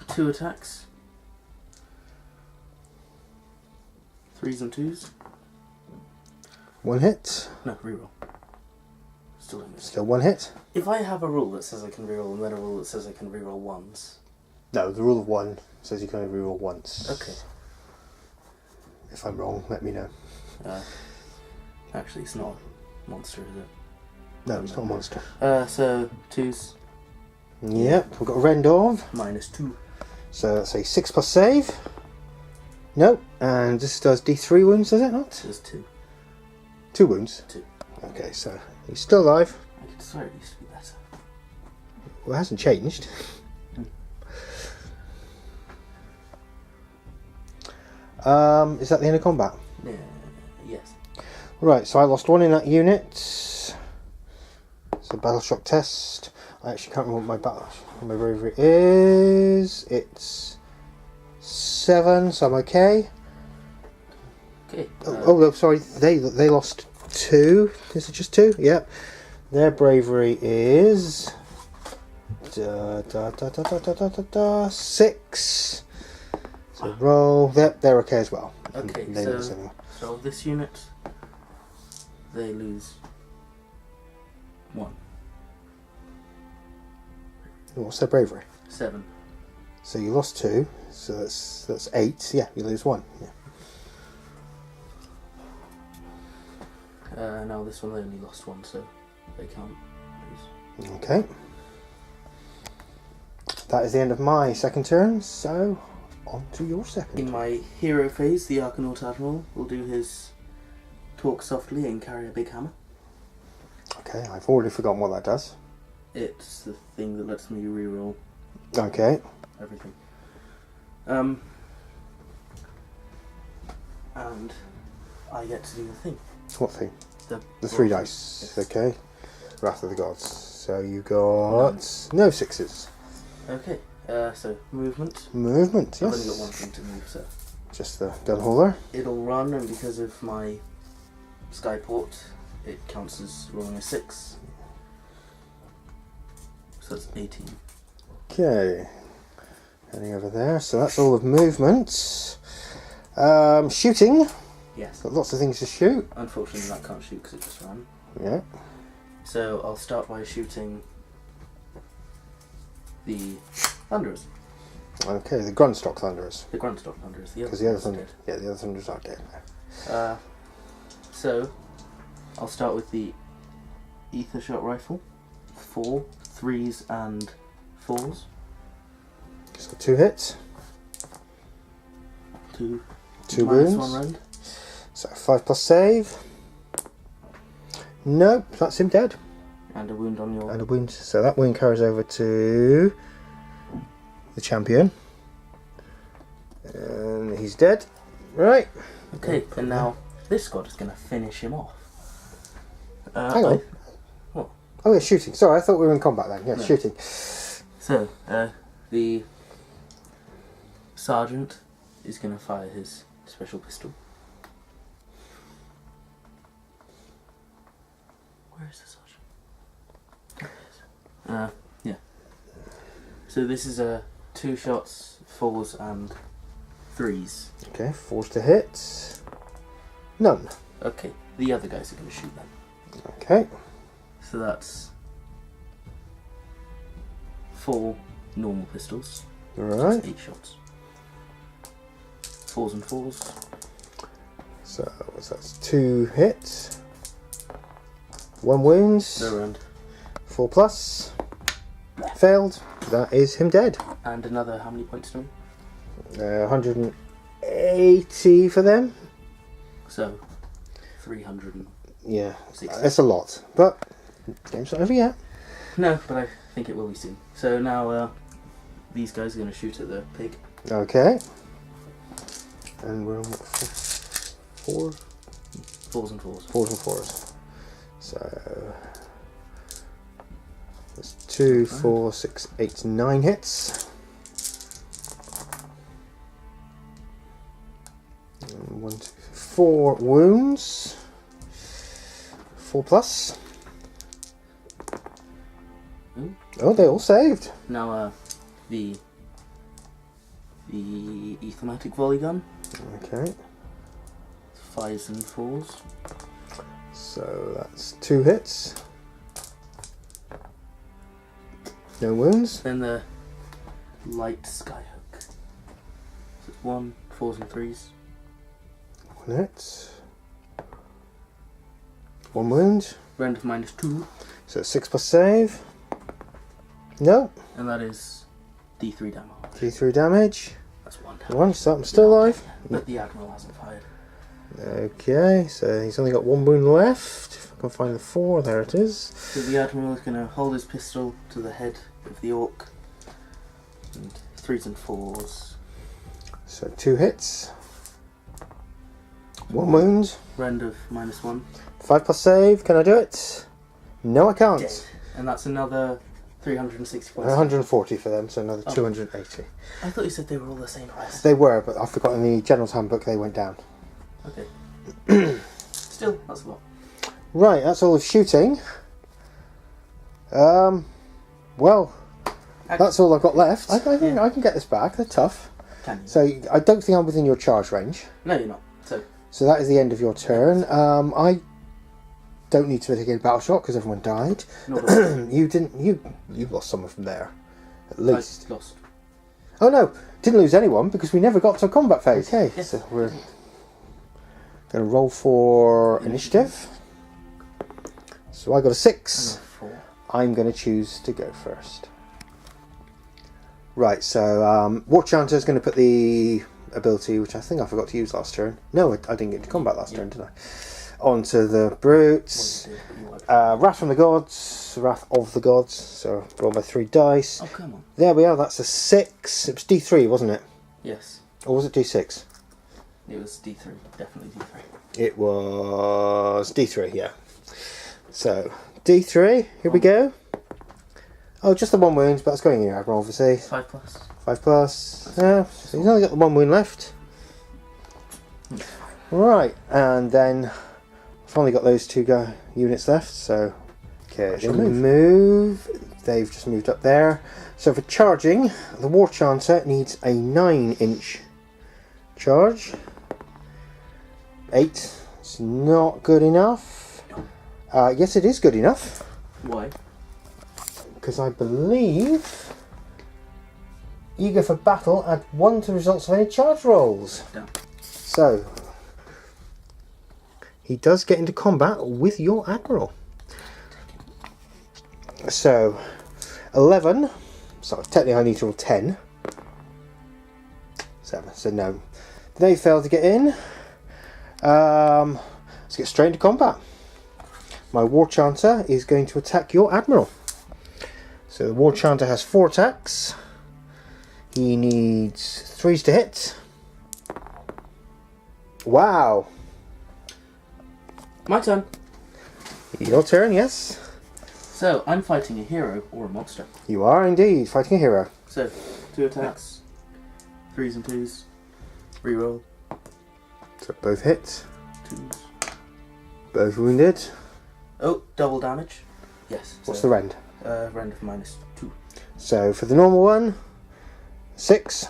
2 attacks. 3s and 2s. 1 hit. No, reroll. Still doing this. Still 1 hit. If I have a rule that says I can reroll and then a rule that says I can reroll once. No, the rule of 1 says you can only reroll once. Okay. If I'm wrong, let me know. Actually, it's not a monster, is it? No, it's not a monster. So 2s. Yep, we've got a rend of. -2. So that's a 6 plus save. No, and this does D3 wounds, does it not? There's 2. 2 wounds? 2. Okay, so he's still alive. I could swear it used to be better. Well, it hasn't changed. Is that the end of combat? Yeah. Yes. Right, so I lost 1 in that unit. So battle shock test. I actually can't remember what my bravery is. It's 7, so I'm okay. Okay. Oh, sorry, they lost 2. Is it just 2? Yep. Their bravery is 6. So roll. They're okay as well. Okay, They lose anyway. so this unit, they lose 1. What's their bravery? 7. So you lost 2. So that's 8. Yeah, you lose 1. Yeah. Now this one they only lost 1, so they can't lose. Okay. That is the end of my second turn. So on to your second. In my hero phase, the Arcanaut Admiral will do his talk softly and carry a big hammer. Okay, I've already forgotten what that does. It's the thing that lets me reroll Okay. everything. And I get to do the thing. What thing? The 3 dice. Yes. Okay. Wrath of the Gods. So you got no 6s. Okay. So movement. Movement. Yes. I've only got one thing to move, so Just the gun holder. it'll run, and because of my skyport, it counts as rolling a 6. So that's 18. Okay. Heading over there. So that's all of movement. Shooting. Yes. Got lots of things to shoot. Unfortunately, that can't shoot because it just ran. Yeah. So I'll start by shooting the Thunderers. Okay, the Grunstock Thunderers. The Grunstock Thunderers. Because the other Thunderers, the other Thunderers are dead now. So I'll start with the Ether Shot Rifle. 4 3s and 4s. So 2 hits. 2 wounds. 1 round. So 5 plus save. Nope, that's him dead. And a wound on your... And a wound. So that wound carries over to the champion. And he's dead. Right. Okay, and now this god is going to finish him off. Hang on. What? Oh yeah, shooting. Sorry, I thought we were in combat then. Yeah, No. shooting. So, the sergeant is going to fire his special pistol. Where is the sergeant? There it is. Yeah. So this is 2 shots, 4s and 3s. Okay, 4s to hit. None. Okay, the other guys are going to shoot then. Okay. So that's 4 normal pistols. Alright. That's 8 shots. 4s and 4s. So that's 2 hits. 1 wounds. Go around. 4 plus. Failed. That is him dead. And another, how many points to me? 180 for them. So, 360. Yeah, that's a lot. But game's not over yet. No, but I think it will be soon. So now these guys are going to shoot at the pig. Okay. And we're on what, 4? 4s and 4s. 4s and 4s. So there's 2, 4, 6, 8, 9 hits. And 1, 2, 4 wounds. 4 plus. Ooh. Oh, they all saved. Now the Ethermatic volley gun. Okay. 5s and 4s. So that's 2 hits. No wounds. Then the light skyhook. So it's 1, 4s and 3s. 1 hit. 1 wound. Round of -2. So it's 6 plus save. No. And that is D3 damage. D3 damage. That's 1 damage. 1, so I'm still alive. But the Admiral hasn't fired. Okay, so he's only got 1 wound left. If I can find the 4, there it is. So the Admiral is going to hold his pistol to the head of the orc. And 3s and 4s. So 2 hits. 1 wound. Round of -1. 5 plus save. Can I do it? No, I can't. Dead. And that's another 360 points. 140 for them, so another 280. I thought you said they were all the same price. They were, but I forgot in the General's Handbook they went down. Okay. Still, that's a lot. Right, that's all of shooting. Well, that's all I've got left. I think I can get this back. They're tough. Can you? So I don't think I'm within your charge range. No, you're not. So that is the end of your turn. I don't need to mitigate a battle shot because everyone died. You didn't. You lost someone from there, at least. I lost. Oh no, didn't lose anyone because we never got to a combat phase. Okay, Yes. so we're going to roll for initiative. So I got a 6. 4. I'm going to choose to go first. Right, so War Chanter is going to put the ability, which I think I forgot to use last turn. No, I didn't get to combat last turn, did I? Onto the brutes. Wrath from the Gods, Wrath of the Gods. So roll by 3 dice. Oh, come on. There we are, that's a 6. It was D3, wasn't it? Yes. Or was it D6? It was D3, definitely D3. It was D3, yeah. So, D3, here we go. Oh, just the 1 wound, but it's going in your Admiral, obviously. 5 plus. 5 plus. Yeah, so he's only got the 1 wound left. Right, and then I've only got those 2 units left, so okay, they move. They've just moved up there. So for charging, the War Chanter needs a 9-inch charge. 8. It's not good enough. Yes, it is good enough. Why? Because I believe eager for battle, add 1 to the results of any charge rolls. Damn. So he does get into combat with your Admiral. So 11. So technically I need to roll 10. 7. So no. They failed to get in. Let's get straight into combat. My War Chanter is going to attack your Admiral. So the War Chanter has 4 attacks. He needs 3s to hit. Wow. My turn. Your turn, yes. So, I'm fighting a hero or a monster. You are indeed fighting a hero. So, 2 attacks. 3s and 2s. Reroll. So both hit. 2s. Both wounded. Oh, double damage. Yes. What's the rend? Rend of -2. So for the normal one, 6.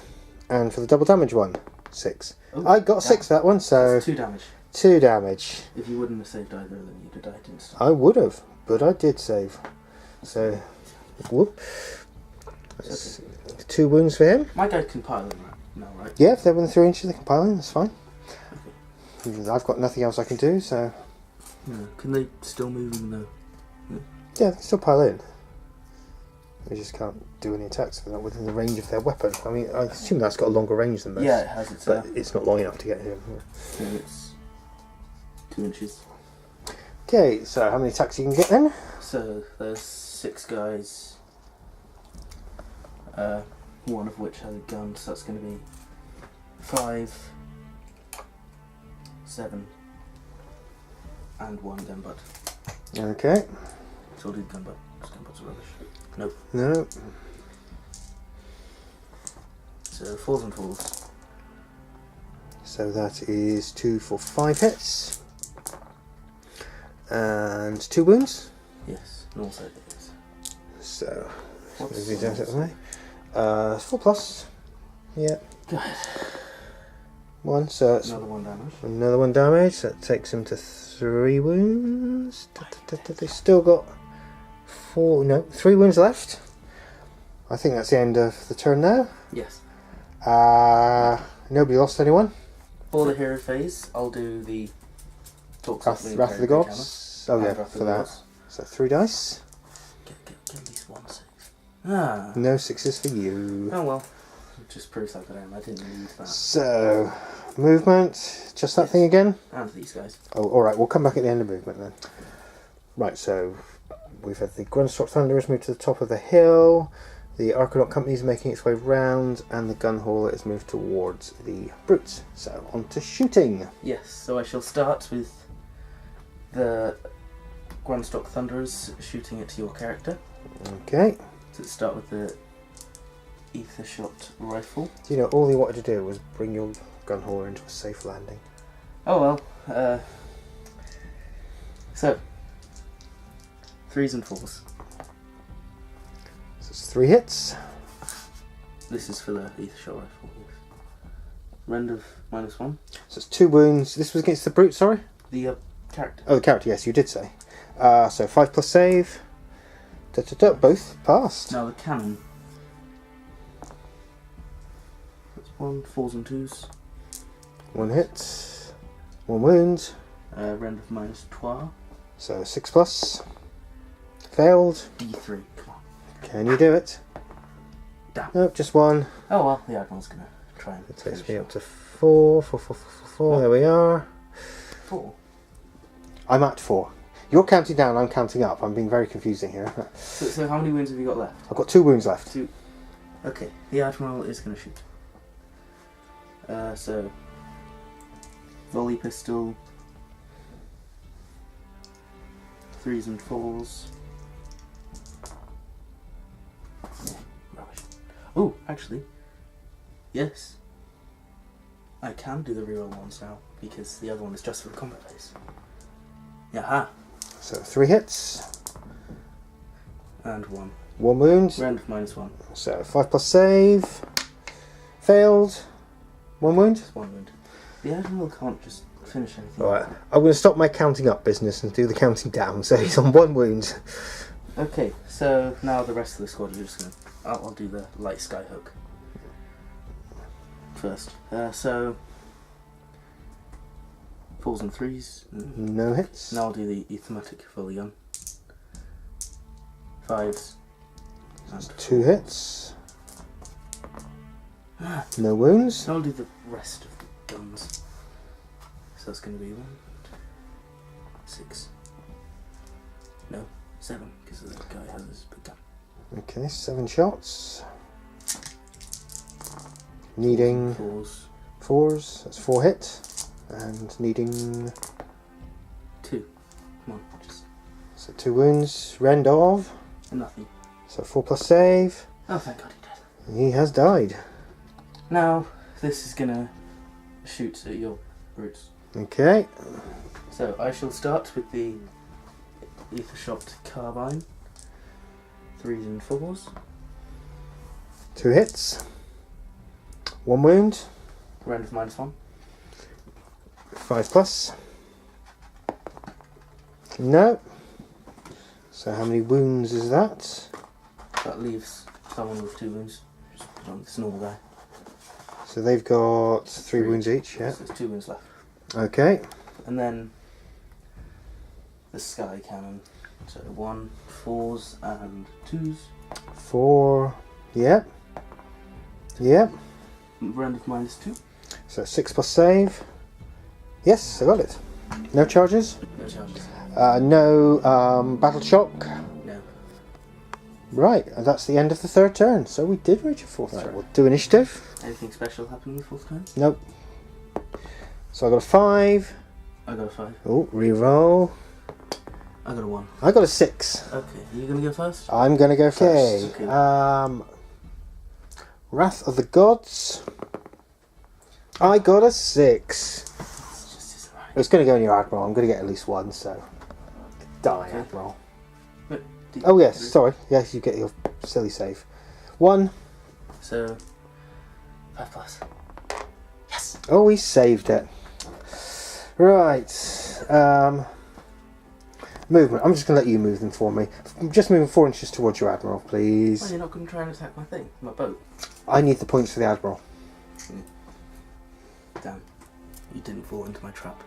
And for the double damage one, 6. Oh, I got 6 that one, so that's 2 damage. 2 damage. If you wouldn't have saved either of them, you'd have died instantly. I would have, but I did save. So, whoop. That's 2 wounds for him. My guy can pile in now, right? Yeah, if they're within 3 inches, they can pile in, that's fine. Okay. I've got nothing else I can do, so... No. Can they still move even though... Yeah, they can still pile in. They just can't do any attacks if they're not within the range of their weapon. I mean, I assume that's got a longer range than most. Yeah, it has. But it's not long enough to get him. So it's 2 inches. Okay, so how many attacks you can get then? So there's 6 guys. One of which has a gun, so that's going to be 5, 7, and 1 gunbutt. Okay. So I'll do gunbutt. Gunbutt's rubbish. Nope. No. So 4s and 4s. So that is 2 for 5 hits. And 2 wounds. Yes, and also this. So, What's let's move these out of the the- way. 4 plus. Yeah. Good. 1, so it's Another 1 damage. another 1 damage. That takes him to 3 wounds. They still got 3 wounds left. I think that's the end of the turn now. Yes. Nobody lost anyone. For the hero phase, I'll do the talk Wrath softly of the and carry Gods. Oh hammer. yeah, And Wrath of for the that. Gods. So 3 dice. Get at least 1 save. Ah. No 6s for you. Oh well. It just proves like I didn't need that. So, movement. Just that thing again? And these guys. Oh, alright, we'll come back at the end of movement then. Right, so we've had the Grunstock Thunderers move to the top of the hill, the Archanaut Company is making its way round, and the Gun Hauler is moved towards the Brutes. So, on to shooting. Yes, so I shall start with the Grunstock Thunderers shooting at your character. Okay. So let's start with the Ether Shot Rifle. Do you know, all you wanted to do was bring your Gun Hauler into a safe landing. Oh well. So 3s and 4s. So it's 3 hits. This is for the Ether Shot Rifle. Yes. Rend of -1. So it's 2 wounds. This was against the Brute, sorry? The character. Oh, the character, yes, you did say. So 5 plus save. Both passed. Now the cannon. That's 1, 4s and 2s. 1 hit. 1 wound. Rend of -3. So 6 plus. Failed. D3. Come on. Can you do it? Damn. Nope, just 1. Oh well, the Admiral's gonna try and It takes finish me it. up to 4. 4, 4, 4, 4, 4. There we are. 4. I'm at 4. You're counting down, I'm counting up. I'm being very confusing here. So how many wounds have you got left? I've got 2 wounds left. 2. Okay, the Admiral is going to shoot. So Volley pistol. 3s and 4s. Rubbish. Oh, actually, yes. I can do the reroll ones now because the other one is just for the combat phase. Yaha! So 3 hits. And 1. 1 wound. Rend -1. So 5 plus save. Failed. 1 wound. Just 1 wound. The Admiral can't just finish anything. Alright, I'm going to stop my counting up business and do the counting down. So he's on 1 wound. Okay, so now the rest of the squad, you're just going to... I'll do the light skyhook first. So 4s and 3s. No hits. Now I'll do the thematic volley gun. 5s. And 2 hits. No wounds. So I'll do the rest of the guns. So that's going to be 1, 6. No, 7, because the guy has his big gun. Okay, 7 shots. Needing 4s. 4s. That's 4 hits. And needing 2. Come on, just... So 2 wounds. Rend of. Nothing. So 4 plus save. Oh, thank God he did. He has died. Now, this is gonna shoot at your brutes. Okay. So, I shall start with the Ether Shot Carbine. 3s and 4s. 2 hits. 1 wound. Rend of -1. 5 plus. No. So how many wounds is that? That leaves someone with 2 wounds. Just put on this normal guy. So they've got 3 wounds each, yeah. So there's 2 wounds left. Okay. And then the Sky Cannon. So 1, 4s and 2s. 4. Yep. Yep. Rend of -2. So 6 plus save. Yes, I got it. No charges? No charges. No battle shock. No. Right, and that's the end of the 3rd turn. So we did reach a 4th turn. We'll do initiative. Anything special happen in the 4th turn? Nope. So I got a 5. I got a 5. Oh, reroll. I got a 1. I got a 6. Okay, are you going to go first? I'm going to go first. Okay. Wrath of the Gods. I got a 6. It's just isn't right. It's going to go in your Admiral. I'm going to get at least 1, so... Die, Okay. Admiral. But Oh, yes, sorry. Yes, you get your silly save. 1. So, 5 plus. Yes! Oh, he saved it. Right. Movement. I'm just going to let you move them for me. Just moving 4 inches towards your Admiral, Why please. are you not going to try and attack my thing? My boat? I need the points for the Admiral. Damn. You didn't fall into my trap.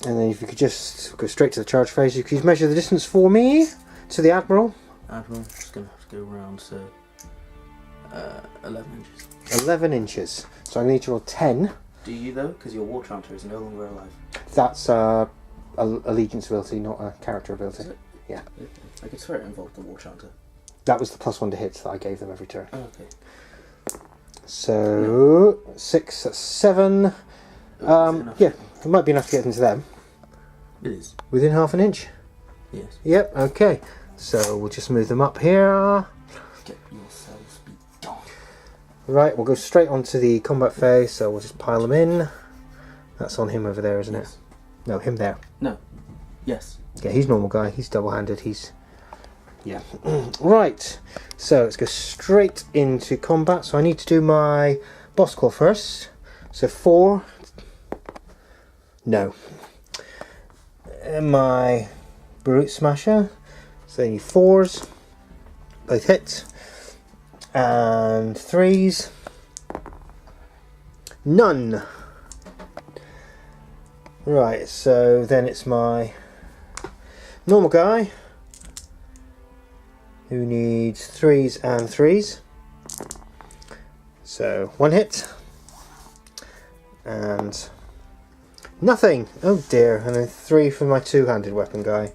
And then if you could just go straight to the charge phase, you could measure the distance for me to the Admiral. Admiral, just going to have to go around, so... 11 inches. 11 inches. So I need to roll 10. Do you, though? Because your War Chanter is no longer alive. That's a allegiance ability, not a character ability. Is it? Yeah. I could swear it involved the War Chanter. That was the +1 to hits that I gave them every turn. Oh, okay. So 6, that's 7. Yeah, it might be enough to get into them. It is. Within half an inch. Yes. Yep. Okay. So we'll just move them up here. Get yourselves be gone. Right. We'll go straight onto the combat phase. So we'll just pile them in. That's on him over there, isn't it? No, him there. No. Yes. Yeah, he's normal guy. He's double-handed. He's... Yeah. Right. So let's go straight into combat. So I need to do my boss call first. So 4. No. And my Brute Smasher. So I need 4s. Both hit. And 3s. None. Right, so then it's my normal guy who needs 3s and 3s. So 1 hit and nothing. Oh dear, and then 3 for my 2-handed weapon guy.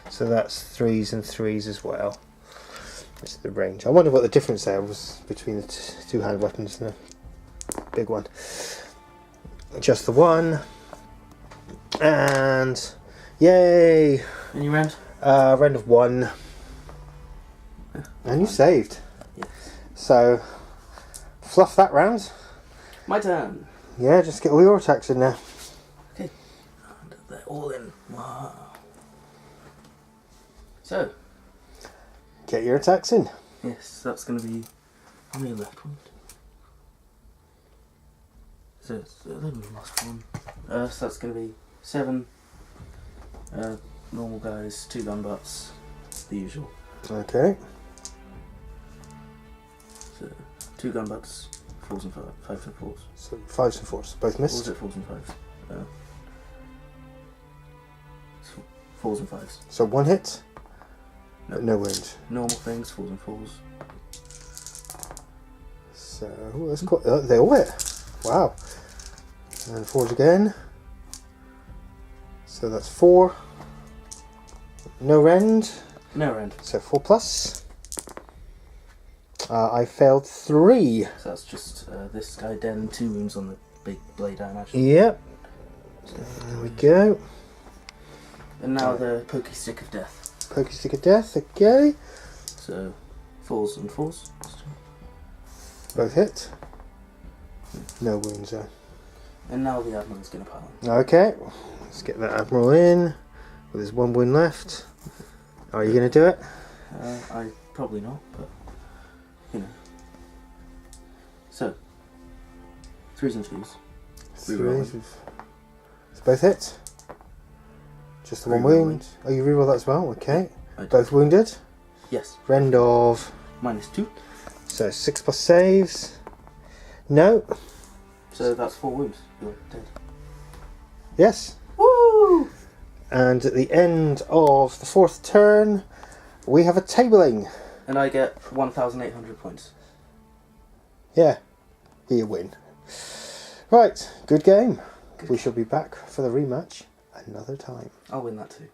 So that's 3s and 3s as well. That's the range. I wonder what the difference there was between the 2-handed weapons and the big one. Just the one. And yay! Any round? Round of 1. And you saved. Yes. So, fluff that round. My turn. Yeah, just get all your attacks in there. Okay. And they're all in. Wow. So. Get your attacks in. Yes, that's going to be on the left one. So, then we lost one. So that's going to be 7 normal guys, 2 gun butts, the usual. Okay. So, 2 gun butts, 4s and 5s and 4s. So 5s and 4s, both Or was missed. it 4s and 5s? 4s and 5s. So 1 hit, No. but no wound. Normal things, 4s and 4s. So that's quite. They all hit. Wow. And 4s again. So that's 4. No rend. No rend. So 4 plus. I failed 3. So that's just this guy dead and 2 wounds on the big blade, I imagine. Yep. There we go. And now the pokey stick of death. Pokey stick of death. Okay. So 4s and 4s. Both hit. No wounds though. And now the admiral's going to pile in. Okay. Let's get that admiral in. With his 1 wound left. Are you going to do it? I probably not, but you know. So 3s and 2s. 3s. It's both hit. Just the 1 Reroll wound. wound. Oh, you reroll that as well? Okay. I did. Both wounded. Yes. Rend of. -2. So 6 plus saves. No. So that's 4 wounds. You're dead. Yes. Woo! And at the end of the 4th turn, we have a tabling. And I get 1,800 points. Yeah. You win. Right. Good game. We shall be back for the rematch another time. I'll win that too.